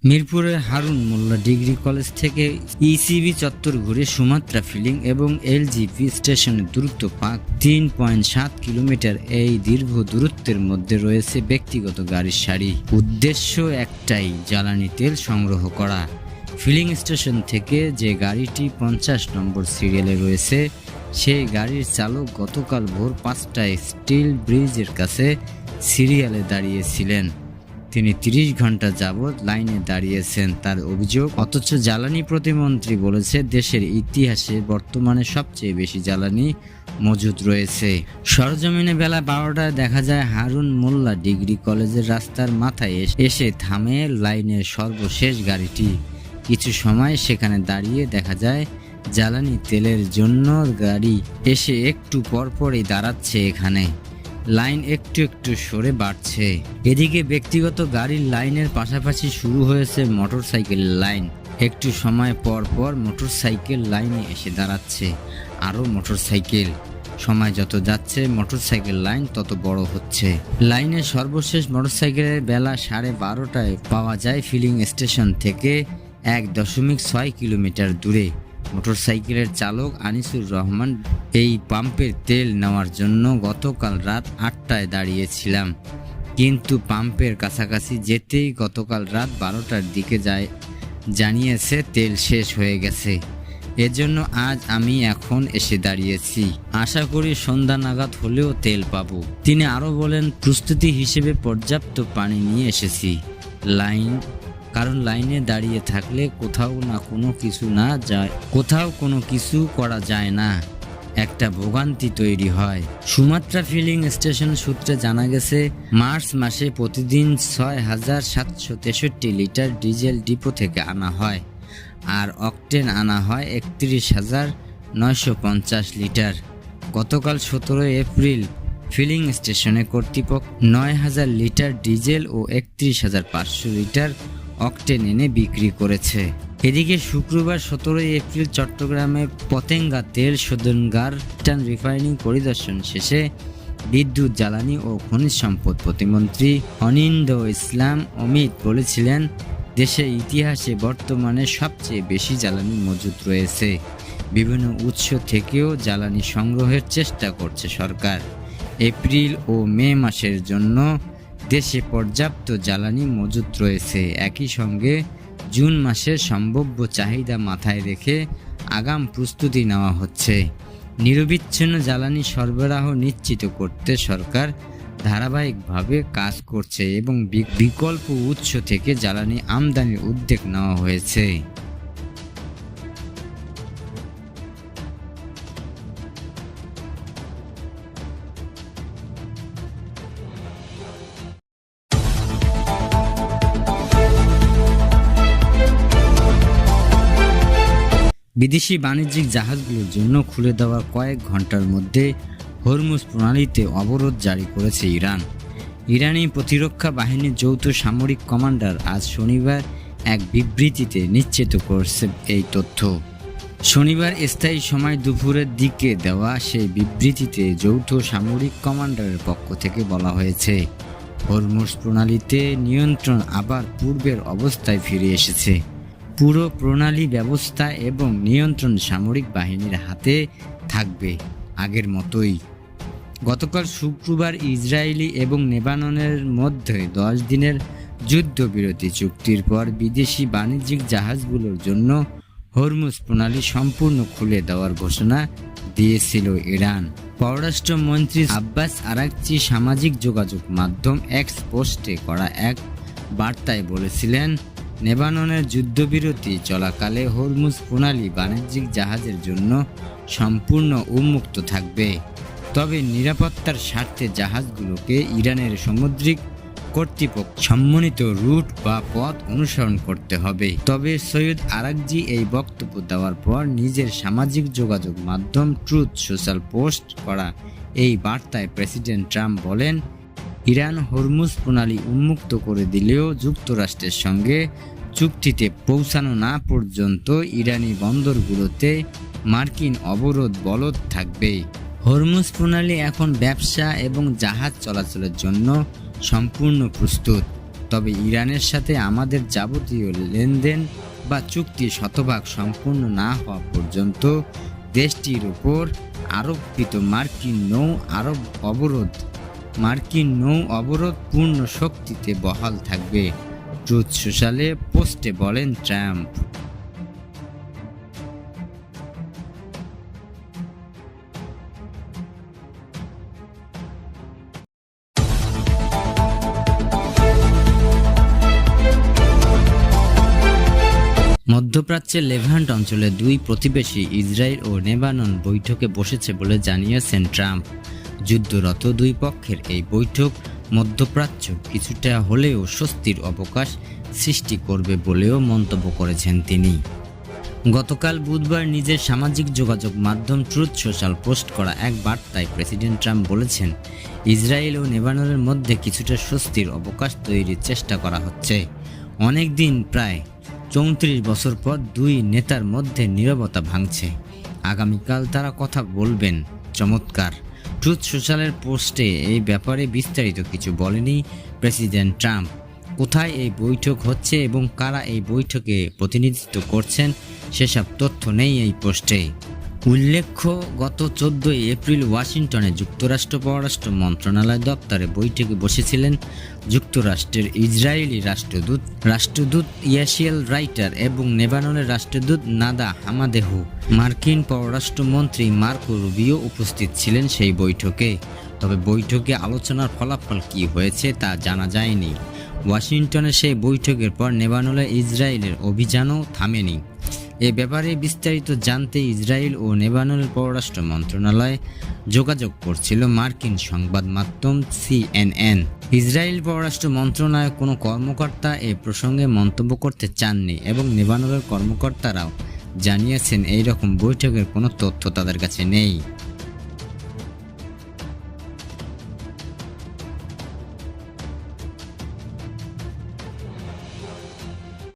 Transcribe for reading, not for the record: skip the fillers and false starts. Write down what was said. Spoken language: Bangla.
মিরপুরের হারুন মোল্লা ডিগ্রি কলেজ থেকে ইসিবি চত্বর ঘুরে সুমাত্রা ফিলিং এবং এলজিপি স্টেশনের দূরত্ব 3.7 কিলোমিটার। এই দীর্ঘ দূরত্বের মধ্যে রয়েছে ব্যক্তিগত গাড়ির সারি। উদ্দেশ্য একটাই, জ্বালানি তেল সংগ্রহ করা। ফিলিং স্টেশন থেকে যে গাড়িটি 50 নম্বর সিরিয়ালে রয়েছে, সেই গাড়ির চালক গতকাল ভোর 5টায় স্টিল ব্রিজের কাছে সিরিয়ালে দাঁড়িয়েছিলেন। তিনি 30 ঘন্টা যাবৎ লাইনে দাঁড়িয়েছেন। তার অভিযোগ, অথচ জ্বালানি প্রতিমন্ত্রী বলেছে দেশের ইতিহাসে বর্তমানে সবচেয়ে বেশি জ্বালানি মজুদ রয়েছে। সরজমিনে বেলা 12টায় দেখা যায় হারুন মোল্লা ডিগ্রি কলেজের রাস্তার মাথায় এসে থামে লাইনের সর্বশেষ গাড়িটি। কিছু সময় সেখানে দাঁড়িয়ে দেখা যায় জ্বালানি তেলের জন্য গাড়ি এসে একটু পরপরই দাঁড়াচ্ছে। এখানে লাইন একটু একটু সরে বাড়ছে। এদিকে ব্যক্তিগত গাড়ির লাইনের পাশাপাশি শুরু হয়েছে মোটরসাইকেলের লাইন। একটু সময় পর পর মোটরসাইকেল লাইনে এসে দাঁড়াচ্ছে আরও মোটরসাইকেল। সময় যত যাচ্ছে মোটরসাইকেল লাইন তত বড় হচ্ছে। লাইনের সর্বশেষ মোটরসাইকেলের বেলা 12:30টায় পাওয়া যায় ফিলিং স্টেশন থেকে 1.6 কিলোমিটার দূরে। মোটরসাইকেলের চালক আনিসুর রহমান, এই পাম্পের তেল নেওয়ার জন্য গতকাল রাত 8টায় দাঁড়িয়েছিলাম, কিন্তু পাম্পের কাছাকাছি যেতেই গতকাল রাত 12টার দিকে জানিয়েছে তেল শেষ হয়ে গেছে। এজন্য আজ আমি এখন এসে দাঁড়িয়েছি, আশা করি সন্ধ্যা নাগাদ হলেও তেল পাবো। তিনি আরও বলেন, প্রস্তুতি হিসেবে পর্যাপ্ত পানি নিয়ে এসেছি। কারণ লাইনে দাঁড়িয়ে থাকলে কোথাও কোনো কিছু করা যায় না, একটা ভোগান্তি তৈরি হয়। সুমাত্রা ফিলিং স্টেশন সূত্রে জানা গেছে, মার্চ মাসে প্রতিদিন 6,763 লিটার ডিজেল ডিপো থেকে আনা হয়, আর অকটেন আনা হয় 31,950 লিটার। গতকাল 17 এপ্রিল ফিলিং স্টেশনে কর্তৃপক্ষ 9,000 লিটার ডিজেল ও 31,500 লিটার অকটেন এনে বিক্রি করেছে। এদিকে শুক্রবার 17 এপ্রিল চট্টগ্রামে পতেঙ্গা তেল শোধনাগার রিফাইনিং পরিদর্শন শেষে বিদ্যুৎ, জ্বালানি ও খনিজ সম্পদ প্রতিমন্ত্রী অনিন্দ্য ইসলাম অমিত বলেছিলেন, দেশের ইতিহাসে বর্তমানে সবচেয়ে বেশি জ্বালানি মজুদ রয়েছে। বিভিন্ন উৎস থেকেও জ্বালানি সংগ্রহের চেষ্টা করছে সরকার। এপ্রিল ও মে মাসের জন্য দেশে পর্যাপ্ত জ্বালানি মজুদ রয়েছে। একই সঙ্গে জুন মাসের সম্ভাব্য চাহিদা মাথায় রেখে আগাম প্রস্তুতি নেওয়া হচ্ছে। নিরবিচ্ছিন্ন জ্বালানি সরবরাহ নিশ্চিত করতে সরকার ধারাবাহিকভাবে কাজ করছে এবং বিকল্প উৎস থেকে জ্বালানি আমদানির উদ্যোগ নেওয়া হয়েছে। বিদেশি বাণিজ্যিক জাহাজগুলোর জন্য খুলে দেওয়ার কয়েক ঘন্টার মধ্যে হরমুজ প্রণালীতে অবরোধ জারি করেছে ইরান। ইরানি প্রতিরক্ষা বাহিনীর যৌথ সামরিক কমান্ডার আজ শনিবার এক বিবৃতিতে নিশ্চিত করেছে এই তথ্য। শনিবার স্থায়ী সময় দুপুরের দিকে দেওয়া সেই বিবৃতিতে যৌথ সামরিক কমান্ডারের পক্ষ থেকে বলা হয়েছে, হরমুজ প্রণালীতে নিয়ন্ত্রণ আবার পূর্বের অবস্থায় ফিরে এসেছে। পুরো প্রণালী ব্যবস্থা এবং নিয়ন্ত্রণ সামরিক বাহিনীর হাতে থাকবে আগের মতোই। গতকাল শুক্রবার ইসরায়েলি এবং লেবাননের মধ্যে 10 দিনের যুদ্ধবিরতি চুক্তির পর বিদেশি বাণিজ্যিক জাহাজগুলোর জন্য হরমুজ প্রণালী সম্পূর্ণ খুলে দেওয়ার ঘোষণা দিয়েছিল ইরান। পররাষ্ট্রমন্ত্রী আব্বাস আরাকচি সামাজিক যোগাযোগ মাধ্যম এক্স পোস্টে করা এক বার্তায় বলেছিলেন, লেবাননের যুদ্ধবিরতি চলাকালে হরমুজ প্রণালী বাণিজ্যিক জাহাজের জন্য সম্পূর্ণ উন্মুক্ত থাকবে, তবে নিরাপত্তার স্বার্থে জাহাজগুলোকে ইরানের সামুদ্রিক কর্তৃপক্ষ সম্মানিত রুট বা পথ অনুসরণ করতে হবে। তবে সৈয়দ আরাকচি এই বক্তব্য দেওয়ার পর নিজের সামাজিক যোগাযোগ মাধ্যম ট্রুথ সোশ্যাল পোস্ট করা এই বার্তায় প্রেসিডেন্ট ট্রাম্প বলেন, ইরান হরমুজ প্রণালী উন্মুক্ত করে দিলেও যুক্তরাষ্ট্রের সঙ্গে চুক্তিতে পৌঁছানো না পর্যন্ত ইরানি বন্দরগুলোতে মার্কিন অবরোধ বলবৎ থাকবে। হরমুজ প্রণালী এখন ব্যবসা এবং জাহাজ চলাচলের জন্য সম্পূর্ণ প্রস্তুত। তবে ইরানের সাথে আমাদের যাবতীয় লেনদেন বা চুক্তি শতভাগ সম্পূর্ণ না হওয়া পর্যন্ত দেশটির উপর আরোপিত মার্কিন নৌ অবরোধ পূর্ণ শক্তিতে বহাল থাকবে, ট্রুথ সোশ্যালে পোস্টে বলেন ট্রাম্প। মধ্যপ্রাচ্যের লেভান্ট অঞ্চলে দুই প্রতিবেশী ইসরায়েল ও লেবানন বৈঠকে বসেছে বলে জানিয়েছেন ট্রাম্প। যুদ্ধরত দুই পক্ষের এই বৈঠক মধ্যপ্রাচ্য কিছুটা হলেও স্বস্তির অবকাশ সৃষ্টি করবে বলেও মন্তব্য করেছেন তিনি। গতকাল বুধবার নিজের সামাজিক যোগাযোগ মাধ্যম ট্রুথ সোশ্যাল পোস্ট করা এক বার্তায় প্রেসিডেন্ট ট্রাম্প বলেছেন, ইসরায়েল ও লেবাননের মধ্যে কিছুটা স্বস্তির অবকাশ তৈরির চেষ্টা করা হচ্ছে। অনেক দিন প্রায় 34 বছর পর দুই নেতার মধ্যে নীরবতা ভাঙছে। আগামীকাল তারা কথা বলবেন। চমৎকার। ট্রুথ সোশ্যালের পোস্টে এই ব্যাপারে বিস্তারিত কিছু বলেনি প্রেসিডেন্ট ট্রাম্প। কোথায় এই বৈঠক হচ্ছে এবং কারা এই বৈঠকে প্রতিনিধিত্ব করছেন সেসব তথ্য নেই এই পোস্টে। উল্লেখ্য, গত 14 এপ্রিল ওয়াশিংটনে যুক্তরাষ্ট্র পররাষ্ট্র মন্ত্রণালয় দপ্তরে বৈঠকে বসেছিলেন যুক্তরাষ্ট্রের ইসরায়েলি রাষ্ট্রদূত ইয়াসিয়েল রাইটার এবং লেবাননের রাষ্ট্রদূত নাদা হামাদেহু। মার্কিন পররাষ্ট্রমন্ত্রী মার্কো রুবিও উপস্থিত ছিলেন সেই বৈঠকে। তবে বৈঠকে আলোচনার ফলাফল কী হয়েছে তা জানা যায়নি। ওয়াশিংটনে সেই বৈঠকের পর লেবাননে ইসরায়েলের অভিযানও থামেনি। এ ব্যাপারে বিস্তারিত জানতে ইসরায়েল ও লেবাননের পররাষ্ট্র মন্ত্রণালয় যোগাযোগ করছিল মার্কিন সংবাদ মাধ্যম CNN। ইসরায়েল পররাষ্ট্র মন্ত্রণালয়ের কোনো কর্মকর্তা এ প্রসঙ্গে মন্তব্য করতে চাননি এবং লেবাননের কর্মকর্তারাও জানিয়েছেন এই রকম বৈঠকের কোনো তথ্য তাদের কাছে নেই।